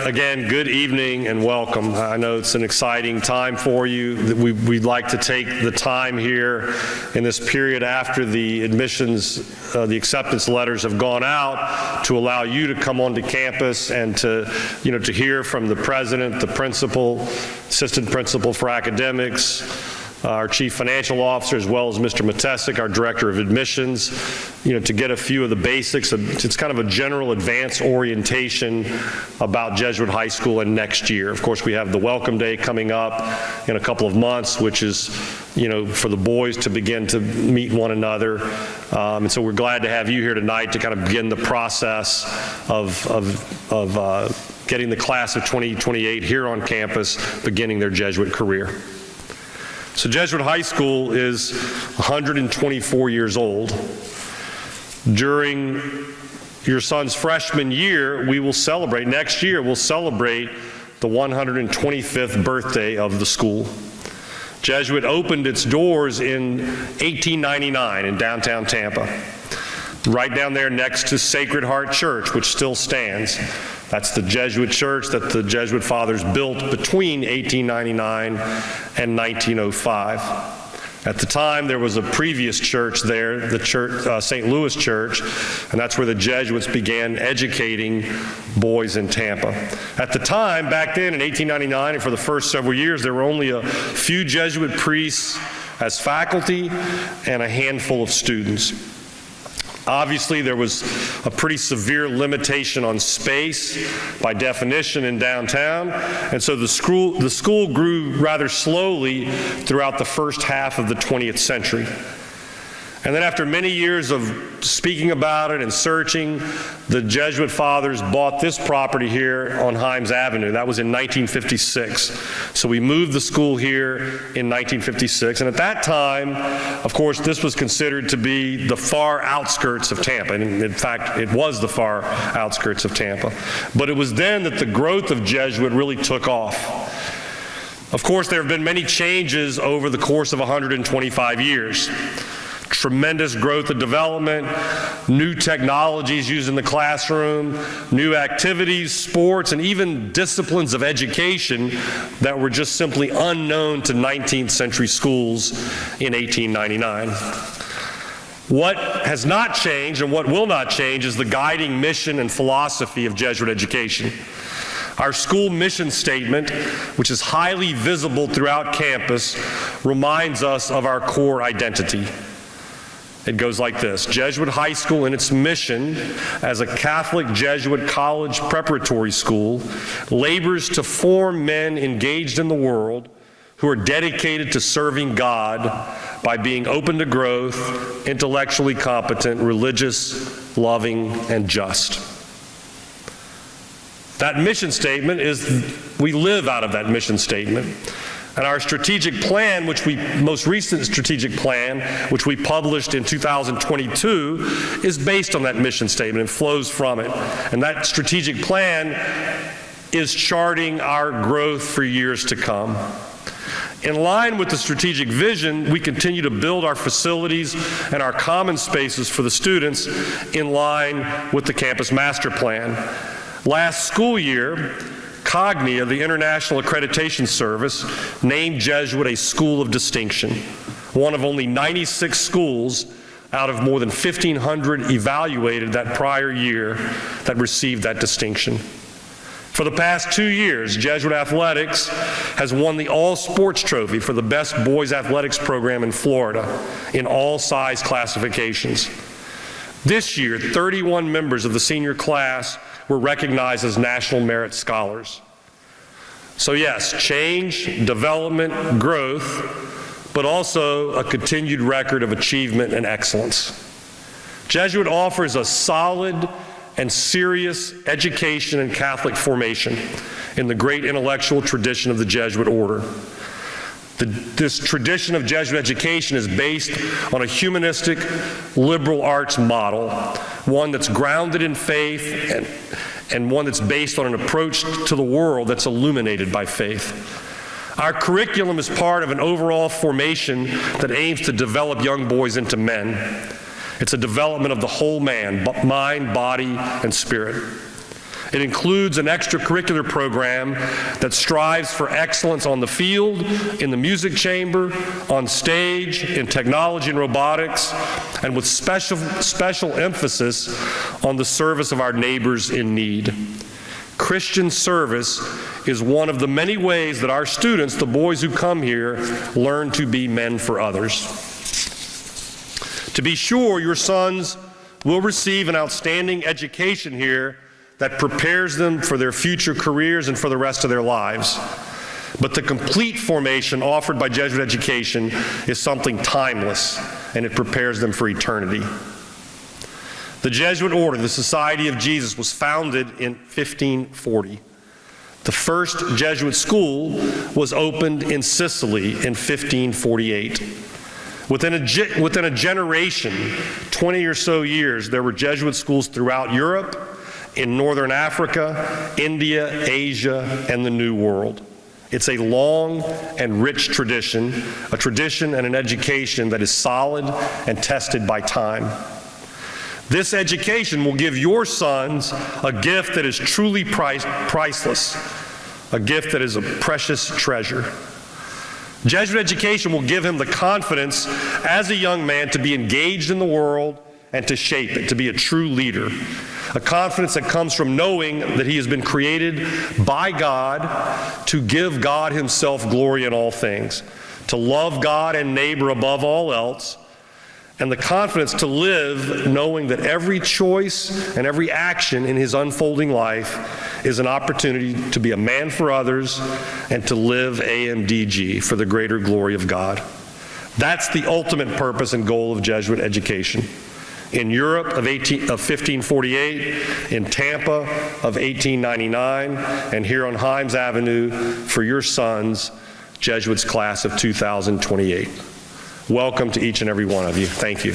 Again, good evening and welcome. I know it's an exciting time for you. We'd like to take the time here in this period after the admissions, the acceptance letters have gone out to allow you to come onto campus and to hear from the president, the principal, assistant principal for academics, our chief financial officer, as well as Mr. Matesic, our director of admissions, to get a few of the basics. It's kind of a general advanced orientation about Jesuit High School and next year. Of course, we have the Welcome Day coming up in a couple of months, which is, for the boys to begin to meet one another. And so we're glad to have you here tonight to kind of begin the process of getting the class of 2028 here on campus, beginning their Jesuit career. So Jesuit High School is 124 years old. During your son's freshman year, next year, we'll celebrate the 125th birthday of the school. Jesuit opened its doors in 1899 in downtown Tampa, right down there next to Sacred Heart Church, which still stands. That's the Jesuit church that the Jesuit fathers built between 1899 and 1905. At the time, there was a previous church there, the church, St. Louis Church, and that's where the Jesuits began educating boys in Tampa. At the time, back then in 1899, and for the first several years, there were only a few Jesuit priests as faculty and a handful of students. Obviously, there was a pretty severe limitation on space by definition in downtown, and so the school grew rather slowly throughout the first half of the 20th century. And then after many years of speaking about it and searching, the Jesuit fathers bought this property here on Hermes Avenue. That was in 1956. So we moved the school here in 1956. And at that time, of course, this was considered to be the far outskirts of Tampa. And in fact, it was the far outskirts of Tampa. But it was then that the growth of Jesuit really took off. Of course, there have been many changes over the course of 125 years. Tremendous growth and development, new technologies used in the classroom, new activities, sports, and even disciplines of education that were just simply unknown to 19th century schools in 1899. What has not changed and what will not change is the guiding mission and philosophy of Jesuit education. Our school mission statement, which is highly visible throughout campus, reminds us of our core identity. It goes like this: Jesuit High School, in its mission as a Catholic Jesuit college preparatory school, labors to form men engaged in the world who are dedicated to serving God by being open to growth, intellectually competent, religious, loving, and just. That mission statement we live out of that mission statement. And our strategic plan, most recent strategic plan, which we published in 2022, is based on that mission statement and flows from it. And that strategic plan is charting our growth for years to come. In line with the strategic vision, we continue to build our facilities and our common spaces for the students in line with the campus master plan. Last school year, Cognia, the International Accreditation Service, named Jesuit a school of distinction, one of only 96 schools out of more than 1,500 evaluated that prior year that received that distinction. For the past 2 years, Jesuit Athletics has won the All-Sports Trophy for the best boys athletics program in Florida in all size classifications. This year, 31 members of the senior class were recognized as National Merit Scholars. So yes, change, development, growth, but also a continued record of achievement and excellence. Jesuit offers a solid and serious education and Catholic formation in the great intellectual tradition of the Jesuit order. This tradition of Jesuit education is based on a humanistic liberal arts model, one that's grounded in faith and one that's based on an approach to the world that's illuminated by faith. Our curriculum is part of an overall formation that aims to develop young boys into men. It's a development of the whole man, mind, body, and spirit. It includes an extracurricular program that strives for excellence on the field, in the music chamber, on stage, in technology and robotics, and with special emphasis on the service of our neighbors in need. Christian service is one of the many ways that our students, the boys who come here, learn to be men for others. To be sure, your sons will receive an outstanding education here that prepares them for their future careers and for the rest of their lives. But the complete formation offered by Jesuit education is something timeless, and it prepares them for eternity. The Jesuit order, the Society of Jesus, was founded in 1540. The first Jesuit school was opened in Sicily in 1548. Within a generation, 20 or so years, there were Jesuit schools throughout Europe, in Northern Africa, India, Asia, and the New World. It's a long and rich tradition, a tradition and an education that is solid and tested by time. This education will give your sons a gift that is truly priceless, a gift that is a precious treasure. Jesuit education will give him the confidence as a young man to be engaged in the world and to shape it, to be a true leader. A confidence that comes from knowing that he has been created by God to give God himself glory in all things, to love God and neighbor above all else, and the confidence to live knowing that every choice and every action in his unfolding life is an opportunity to be a man for others and to live AMDG for the greater glory of God. That's the ultimate purpose and goal of Jesuit education. In Europe of 1548, in Tampa of 1899, and here on Hermes Avenue for your sons, Jesuits class of 2028. Welcome to each and every one of you. Thank you.